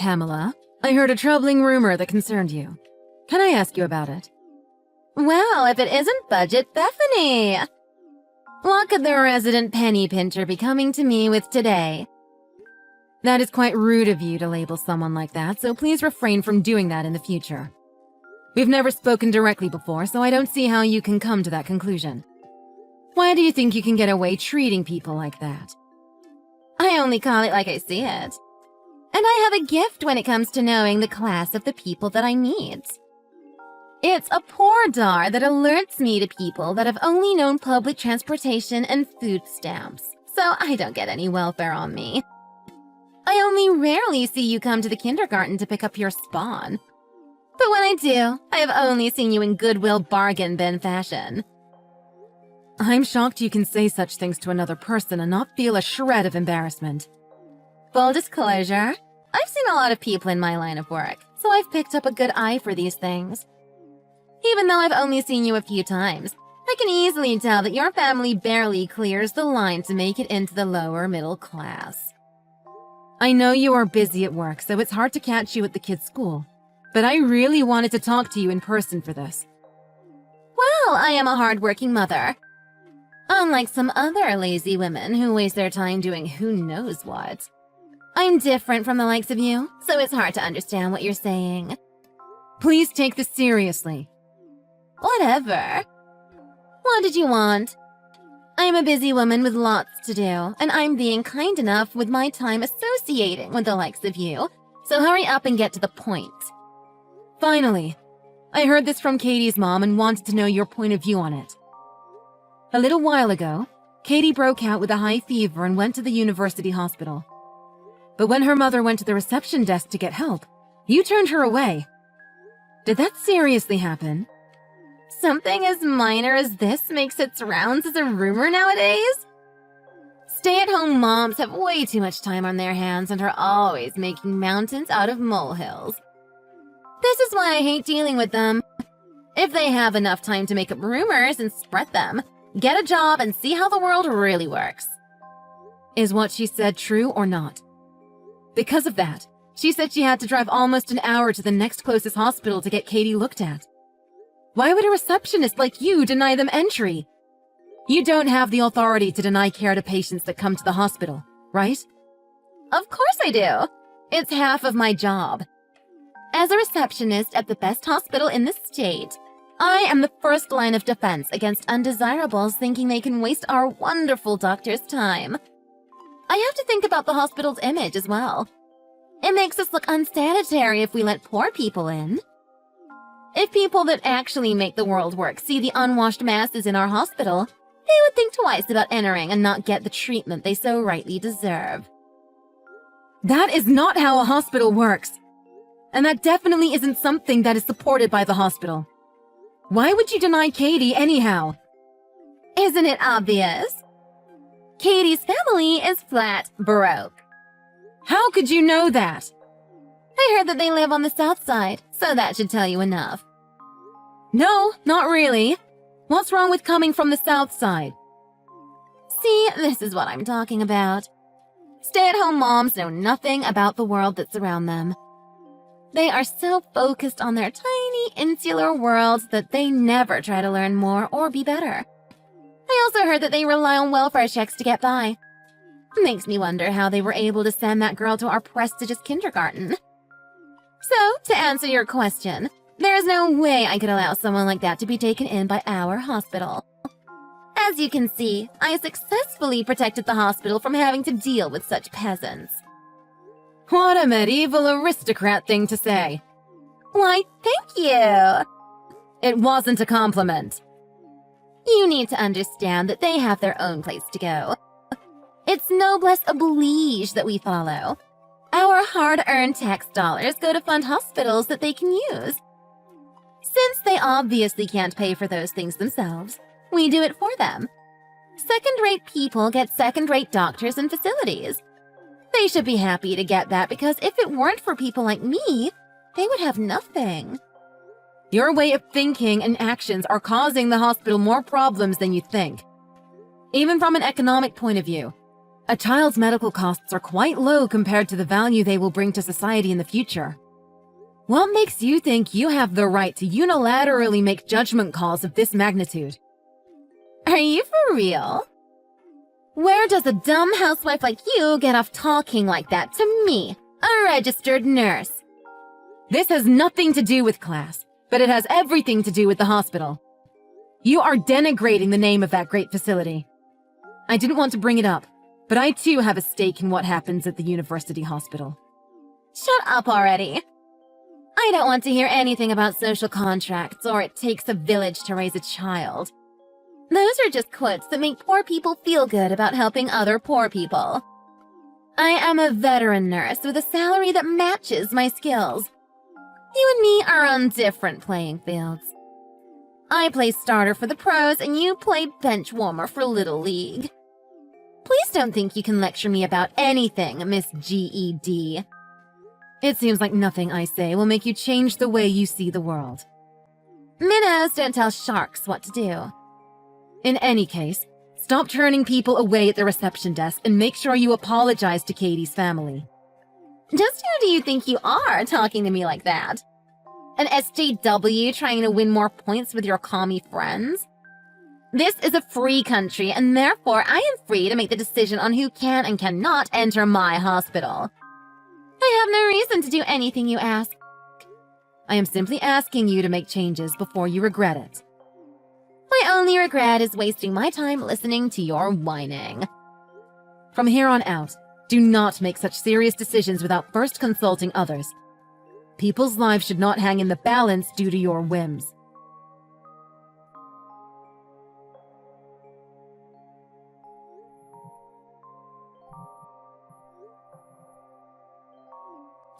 Pamela, I heard a troubling rumor that concerned you. Can I ask you about it? Well, if it isn't Budget Bethany! What could the resident penny pincher be coming to me with today? That is quite rude of you to label someone like that, so please refrain from doing that in the future. We've never spoken directly before, so I don't see how you can come to that conclusion. Why do you think you can get away treating people like that? I only call it like I see it. And I have a gift when it comes to knowing the class of the people that I meet. It's a poor dar that alerts me to people that have only known public transportation and food stamps, so I don't get any welfare on me. I only rarely see you come to the kindergarten to pick up your spawn. But when I do, I have only seen you in Goodwill bargain bin fashion. I'm shocked you can say such things to another person and not feel a shred of embarrassment. Full disclosure, I've seen a lot of people in my line of work, so I've picked up a good eye for these things. Even though I've only seen you a few times, I can easily tell that your family barely clears the line to make it into the lower middle class. I know you are busy at work, so it's hard to catch you at the kids' school. But I really wanted to talk to you in person for this. Well, I am a hard-working mother. Unlike some other lazy women who waste their time doing who knows what. I'm different from the likes of you, so it's hard to understand what you're saying. Please take this seriously. Whatever. What did you want? I'm a busy woman with lots to do, and I'm being kind enough with my time associating with the likes of you, so hurry up and get to the point. Finally, I heard this from Katie's mom and wanted to know your point of view on it. A little while ago, Katie broke out with a high fever and went to the university hospital. But when her mother went to the reception desk to get help, you turned her away. Did that seriously happen? Something as minor as this makes its rounds as a rumor nowadays? Stay-at-home moms have way too much time on their hands and are always making mountains out of molehills. This is why I hate dealing with them. If they have enough time to make up rumors and spread them, get a job and see how the world really works. Is what she said true or not? Because of that, she said she had to drive almost an hour to the next closest hospital to get Katie looked at. Why would a receptionist like you deny them entry? You don't have the authority to deny care to patients that come to the hospital, right? Of course I do. It's half of my job. As a receptionist at the best hospital in the state, I am the first line of defense against undesirables thinking they can waste our wonderful doctor's time. I have to think about the hospital's image as well. It makes us look unsanitary if we let poor people in. If people that actually make the world work see the unwashed masses in our hospital, they would think twice about entering and not get the treatment they so rightly deserve. That is not how a hospital works. And that definitely isn't something that is supported by the hospital. Why would you deny Katie anyhow? Isn't it obvious? Katie's family is flat broke. How could you know that? I heard that they live on the south side, so that should tell you enough. No, not really. What's wrong with coming from the south side? See, this is what I'm talking about. Stay-at-home moms know nothing about the world that's around them. They are so focused on their tiny, insular worlds that they never try to learn more or be better. I also heard that they rely on welfare checks to get by. Makes me wonder how they were able to send that girl to our prestigious kindergarten. So, to answer your question, there is no way I could allow someone like that to be taken in by our hospital. As you can see, I successfully protected the hospital from having to deal with such peasants. What a medieval aristocrat thing to say. Why, thank you. It wasn't a compliment. You need to understand that they have their own place to go. It's noblesse oblige that we follow. Our hard-earned tax dollars go to fund hospitals that they can use. Since they obviously can't pay for those things themselves, we do it for them. Second-rate people get second-rate doctors and facilities. They should be happy to get that because if it weren't for people like me, they would have nothing. Your way of thinking and actions are causing the hospital more problems than you think. Even from an economic point of view. A child's medical costs are quite low compared to the value they will bring to society in the future. What makes you think you have the right to unilaterally make judgment calls of this magnitude? Are you for real? Where does a dumb housewife like you get off talking like that to me, a registered nurse? This has nothing to do with class, but it has everything to do with the hospital. You are denigrating the name of that great facility. I didn't want to bring it up, but I too have a stake in what happens at the university hospital. Shut up already. I don't want to hear anything about social contracts or it takes a village to raise a child. Those are just quotes that make poor people feel good about helping other poor people. I am a veteran nurse with a salary that matches my skills. You and me are on different playing fields. I play starter for the pros and you play bench warmer for Little League. Please don't think you can lecture me about anything, Miss GED. It seems like nothing I say will make you change the way you see the world. Minnows don't tell sharks what to do. In any case, stop turning people away at the reception desk and make sure you apologize to Katie's family. Just who do you think you are talking to me like that? An SJW trying to win more points with your commie friends? This is a free country, and therefore I am free to make the decision on who can and cannot enter my hospital. I have no reason to do anything you ask. I am simply asking you to make changes before you regret it. My only regret is wasting my time listening to your whining. From here on out, do not make such serious decisions without first consulting others. People's lives should not hang in the balance due to your whims.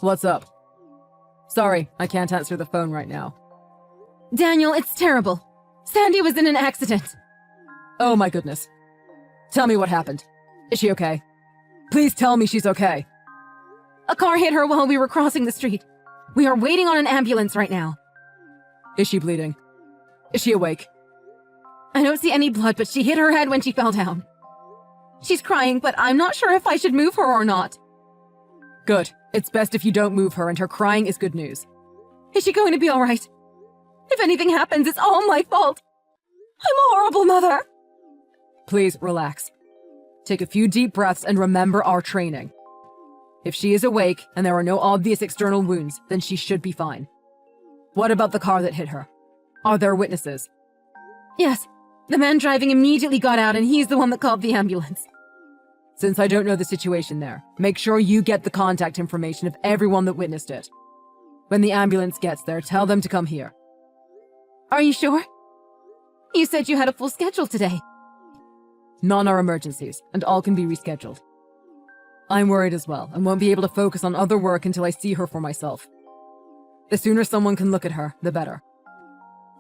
What's up? Sorry, I can't answer the phone right now. Daniel, it's terrible. Sandy was in an accident. Oh my goodness. Tell me what happened. Is she okay? Please tell me she's okay. A car hit her while we were crossing the street. We are waiting on an ambulance right now. Is she bleeding? Is she awake? I don't see any blood, but she hit her head when she fell down. She's crying, but I'm not sure if I should move her or not. Good. It's best if you don't move her, and her crying is good news. Is she going to be all right? If anything happens, it's all my fault. I'm a horrible mother. Please relax. Take a few deep breaths and remember our training. If she is awake and there are no obvious external wounds, then she should be fine. What about the car that hit her? Are there witnesses? Yes. The man driving immediately got out and he's the one that called the ambulance. Since I don't know the situation there, make sure you get the contact information of everyone that witnessed it. When the ambulance gets there, tell them to come here. Are you sure? You said you had a full schedule today. None are emergencies, and all can be rescheduled. I'm worried as well, and won't be able to focus on other work until I see her for myself. The sooner someone can look at her, the better.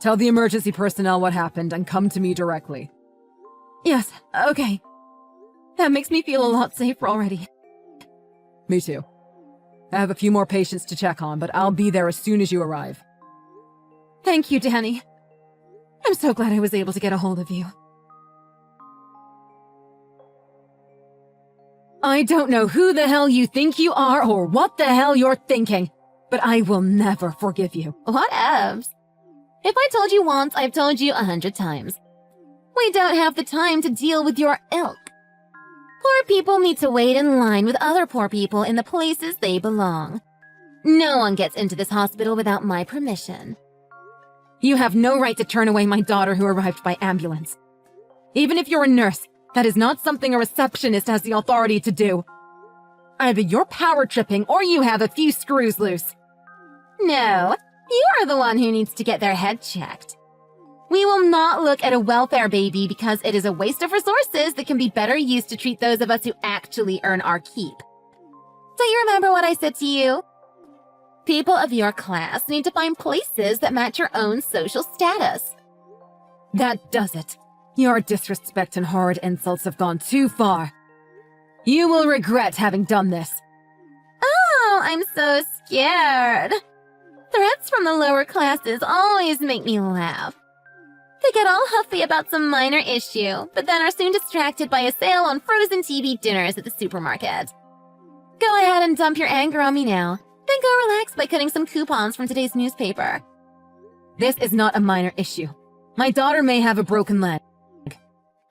Tell the emergency personnel what happened and come to me directly. Yes, okay. That makes me feel a lot safer already. Me too. I have a few more patients to check on, but I'll be there as soon as you arrive. Thank you, Danny. I'm so glad I was able to get a hold of you. I don't know who the hell you think you are or what the hell you're thinking, but I will never forgive you. Whatevs. If I told you once, I've told you 100 times. We don't have the time to deal with your ilk. Poor people need to wait in line with other poor people in the places they belong. No one gets into this hospital without my permission. You have no right to turn away my daughter who arrived by ambulance. Even if you're a nurse, that is not something a receptionist has the authority to do. Either you're power tripping or you have a few screws loose. No, you are the one who needs to get their head checked. We will not look at a welfare baby because it is a waste of resources that can be better used to treat those of us who actually earn our keep. Do you remember what I said to you? People of your class need to find places that match your own social status. That does it. Your disrespect and horrid insults have gone too far. You will regret having done this. Oh, I'm so scared. Threats from the lower classes always make me laugh. They get all huffy about some minor issue, but then are soon distracted by a sale on frozen TV dinners at the supermarket. Go ahead and dump your anger on me now, then go relax by cutting some coupons from today's newspaper. This is not a minor issue. My daughter may have a broken leg.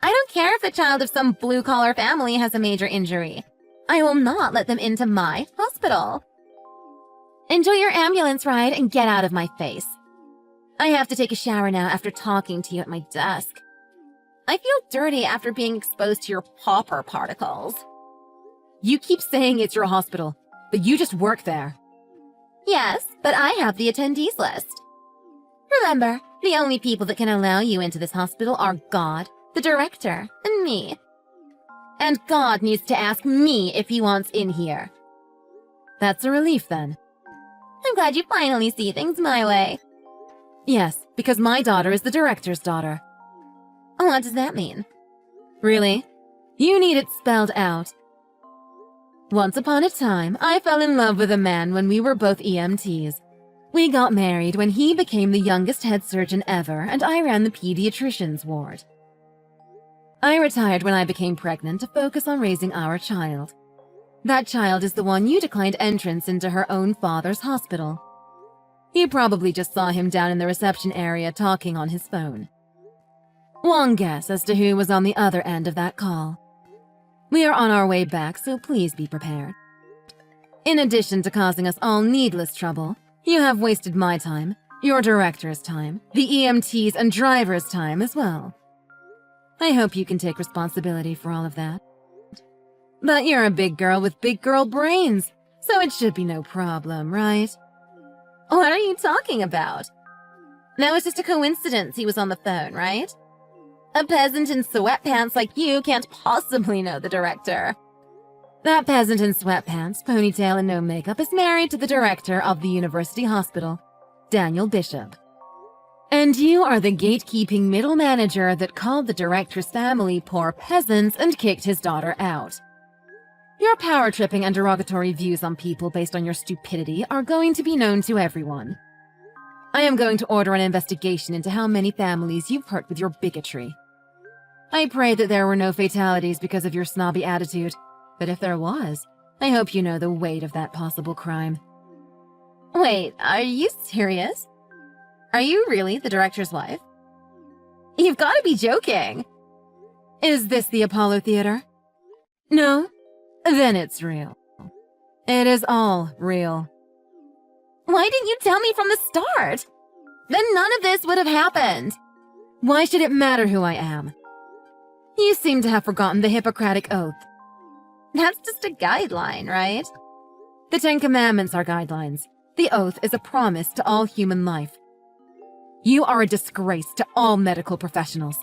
I don't care if the child of some blue-collar family has a major injury. I will not let them into my hospital. Enjoy your ambulance ride and get out of my face. I have to take a shower now after talking to you at my desk. I feel dirty after being exposed to your pauper particles. You keep saying it's your hospital, but you just work there. Yes, but I have the attendees list. Remember, the only people that can allow you into this hospital are God, the director, and me. And God needs to ask me if he wants in here. That's a relief then. I'm glad you finally see things my way. Yes, because my daughter is the director's daughter. What does that mean? Really? You need it spelled out. Once upon a time, I fell in love with a man when we were both EMTs. We got married when he became the youngest head surgeon ever, and I ran the pediatrician's ward. I retired when I became pregnant to focus on raising our child. That child is the one you declined entrance into her own father's hospital. You probably just saw him down in the reception area talking on his phone. One guess as to who was on the other end of that call. We are on our way back, so please be prepared. In addition to causing us all needless trouble, you have wasted my time, your director's time, the EMT's and driver's time as well. I hope you can take responsibility for all of that. But you're a big girl with big girl brains, so it should be no problem, right? What are you talking about? That was just a coincidence he was on the phone, right? A peasant in sweatpants like you can't possibly know the director. That peasant in sweatpants, ponytail, and no makeup is married to the director of the university hospital, Daniel Bishop. And you are the gatekeeping middle manager that called the director's family poor peasants and kicked his daughter out. Your power-tripping and derogatory views on people based on your stupidity are going to be known to everyone. I am going to order an investigation into how many families you've hurt with your bigotry. I pray that there were no fatalities because of your snobby attitude, but if there was, I hope you know the weight of that possible crime. Wait, are you serious? Are you really the director's wife? You've got to be joking. Is this the Apollo Theater? No? Then it's real. It is all real. Why didn't you tell me from the start? Then none of this would have happened. Why should it matter who I am? You seem to have forgotten the Hippocratic Oath. That's just a guideline, right? The 10 Commandments are guidelines. The oath is a promise to all human life. You are a disgrace to all medical professionals.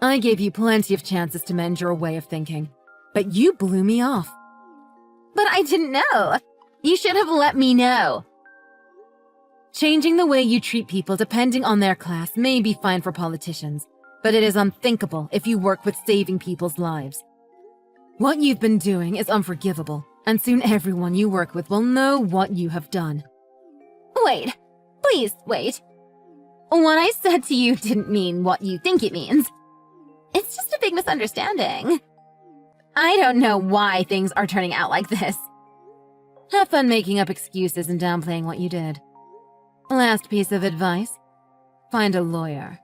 I gave you plenty of chances to mend your way of thinking, but you blew me off. But I didn't know. You should have let me know. Changing the way you treat people depending on their class may be fine for politicians, but it is unthinkable if you work with saving people's lives. What you've been doing is unforgivable, and soon everyone you work with will know what you have done. Wait. Please, wait. What I said to you didn't mean what you think it means. It's just a big misunderstanding. I don't know why things are turning out like this. Have fun making up excuses and downplaying what you did. Last piece of advice. Find a lawyer.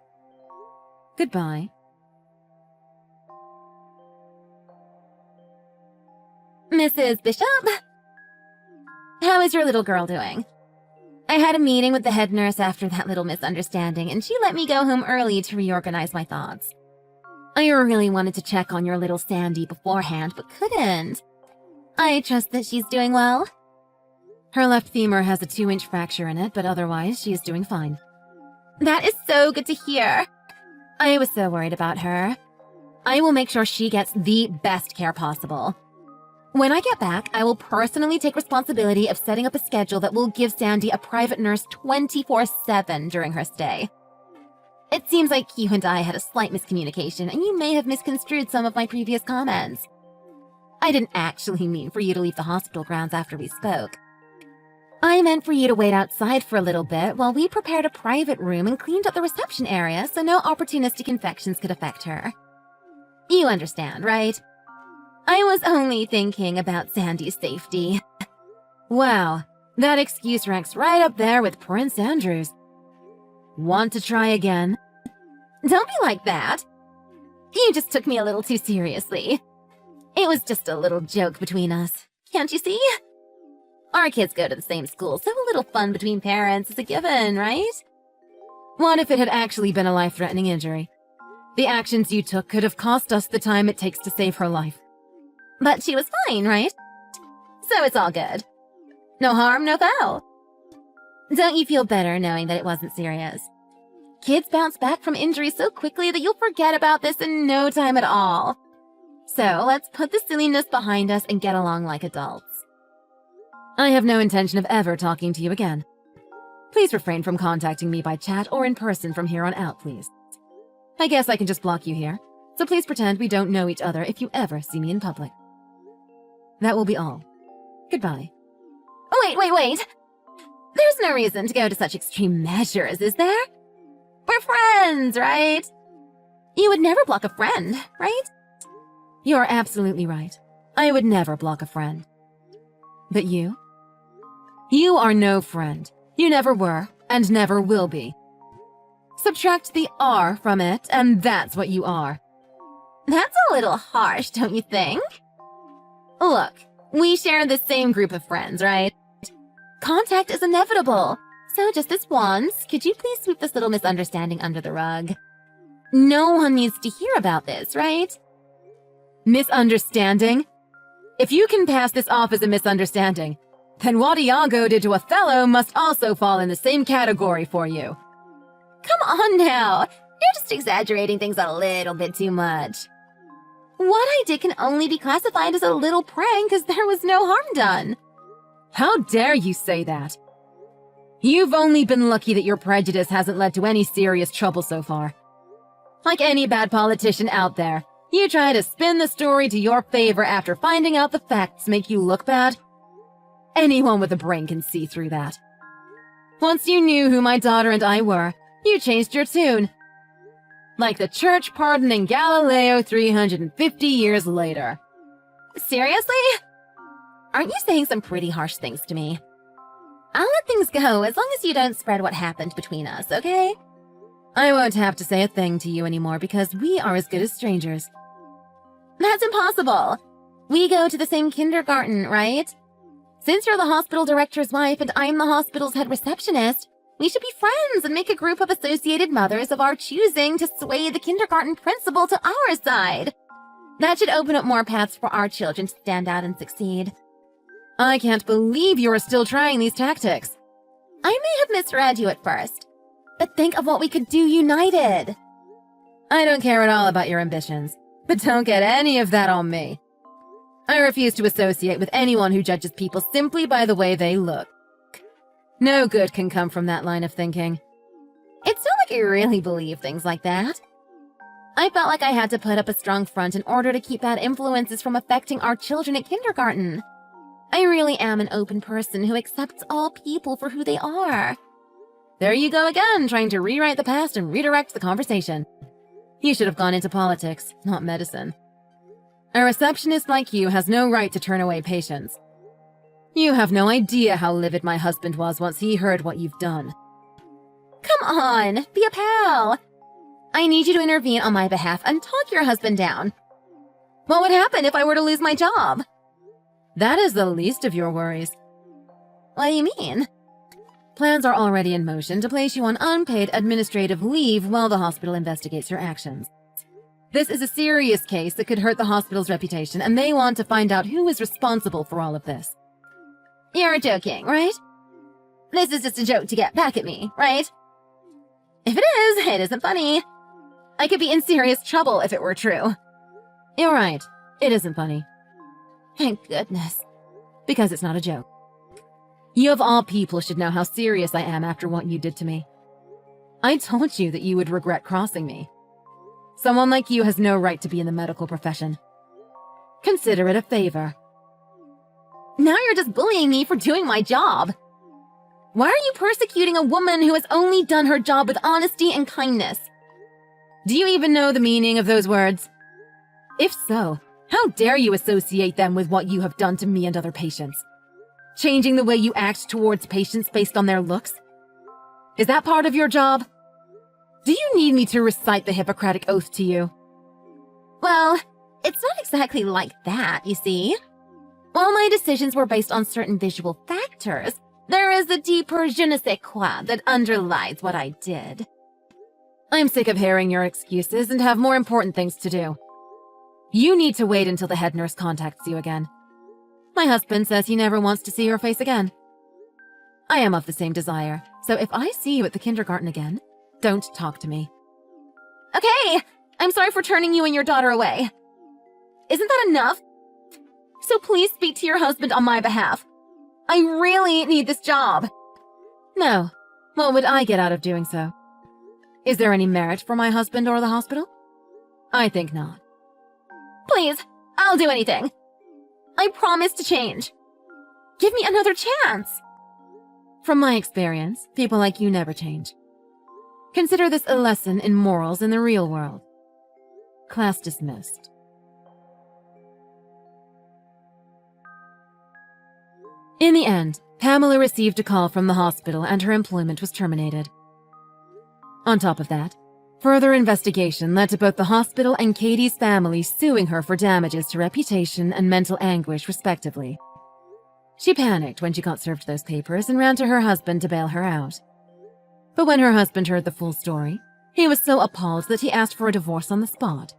Goodbye. Mrs. Bishop? How is your little girl doing? I had a meeting with the head nurse after that little misunderstanding, and she let me go home early to reorganize my thoughts. I really wanted to check on your little Sandy beforehand, but couldn't. I trust that she's doing well. Her left femur has a 2-inch fracture in it, but otherwise she is doing fine. That is so good to hear. I was so worried about her. I will make sure she gets the best care possible. When I get back, I will personally take responsibility of setting up a schedule that will give Sandy a private nurse 24/7 during her stay. It seems like you and I had a slight miscommunication, and you may have misconstrued some of my previous comments. I didn't actually mean for you to leave the hospital grounds after we spoke. I meant for you to wait outside for a little bit while we prepared a private room and cleaned up the reception area so no opportunistic infections could affect her. You understand, right? I was only thinking about Sandy's safety. Wow, that excuse ranks right up there with Prince Andrew's. Want to try again? Don't be like that. You just took me a little too seriously. It was just a little joke between us, can't you see? Our kids go to the same school, so a little fun between parents is a given, right? What if it had actually been a life-threatening injury? The actions you took could have cost us the time it takes to save her life. But she was fine, right? So it's all good. No harm, no foul. Don't you feel better knowing that it wasn't serious? Kids bounce back from injuries so quickly that you'll forget about this in no time at all. So let's put the silliness behind us and get along like adults. I have no intention of ever talking to you again. Please refrain from contacting me by chat or in person from here on out, please. I guess I can just block you here, so please pretend we don't know each other if you ever see me in public. That will be all. Goodbye. Wait. There's no reason to go to such extreme measures, is there? We're friends, right? You would never block a friend, right? You're absolutely right. I would never block a friend. But you? You are no friend. You never were, and never will be. Subtract the R from it, and that's what you are. That's a little harsh, don't you think? Look, we share the same group of friends, right? Contact is inevitable. So just this once, could you please sweep this little misunderstanding under the rug? No one needs to hear about this, right? Misunderstanding? If you can pass this off as a misunderstanding, then what Iago did to Othello must also fall in the same category for you. Come on now. You're just exaggerating things a little bit too much. What I did can only be classified as a little prank because there was no harm done. How dare you say that? You've only been lucky that your prejudice hasn't led to any serious trouble so far. Like any bad politician out there, you try to spin the story to your favor after finding out the facts make you look bad. Anyone with a brain can see through that. Once you knew who my daughter and I were, you changed your tune. Like the church pardoning Galileo 350 years later. Seriously? Aren't you saying some pretty harsh things to me? I'll let things go as long as you don't spread what happened between us, okay? I won't have to say a thing to you anymore because we are as good as strangers. That's impossible. We go to the same kindergarten, right? Since you're the hospital director's wife and I'm the hospital's head receptionist, we should be friends and make a group of associated mothers of our choosing to sway the kindergarten principal to our side. That should open up more paths for our children to stand out and succeed. I can't believe you are still trying these tactics. I may have misread you at first, but think of what we could do united. I don't care at all about your ambitions, but don't get any of that on me. I refuse to associate with anyone who judges people simply by the way they look. No good can come from that line of thinking. It's not like you really believe things like that. I felt like I had to put up a strong front in order to keep bad influences from affecting our children at kindergarten. I really am an open person who accepts all people for who they are. There you go again, trying to rewrite the past and redirect the conversation. You should have gone into politics, not medicine. A receptionist like you has no right to turn away patients. You have no idea how livid my husband was once he heard what you've done. Come on, be a pal. I need you to intervene on my behalf and talk your husband down. What would happen if I were to lose my job? That is the least of your worries. What do you mean? Plans are already in motion to place you on unpaid administrative leave while the hospital investigates your actions. This is a serious case that could hurt the hospital's reputation, and they want to find out who is responsible for all of this. You're joking, right? This is just a joke to get back at me, right? If it isn't funny. I could be in serious trouble if it were true. You're right. It isn't funny. Thank goodness. Because it's not a joke. You of all people should know how serious I am after what you did to me. I told you that you would regret crossing me. Someone like you has no right to be in the medical profession. Consider it a favor. Now you're just bullying me for doing my job. Why are you persecuting a woman who has only done her job with honesty and kindness? Do you even know the meaning of those words? If so, how dare you associate them with what you have done to me and other patients? Changing the way you act towards patients based on their looks? Is that part of your job? Do you need me to recite the Hippocratic Oath to you? Well, it's not exactly like that, you see. While my decisions were based on certain visual factors, there is a deeper je ne sais quoi that underlies what I did. I'm sick of hearing your excuses and have more important things to do. You need to wait until the head nurse contacts you again. My husband says he never wants to see your face again. I am of the same desire, so if I see you at the kindergarten again, don't talk to me. Okay, I'm sorry for turning you and your daughter away. Isn't that enough? So please speak to your husband on my behalf. I really need this job. No. What would I get out of doing so? Is there any merit for my husband or the hospital? I think not. Please, I'll do anything. I promise to change. Give me another chance. From my experience, people like you never change. Consider this a lesson in morals in the real world. Class dismissed. In the end, Pamela received a call from the hospital and her employment was terminated. On top of that, further investigation led to both the hospital and Katie's family suing her for damages to reputation and mental anguish, respectively. She panicked when she got served those papers and ran to her husband to bail her out. But when her husband heard the full story, he was so appalled that he asked for a divorce on the spot.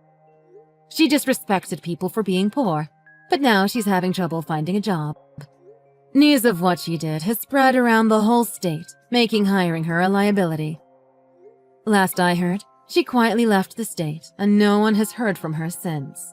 She disrespected people for being poor, but now she's having trouble finding a job. News of what she did has spread around the whole state, making hiring her a liability. Last I heard, she quietly left the state, and no one has heard from her since.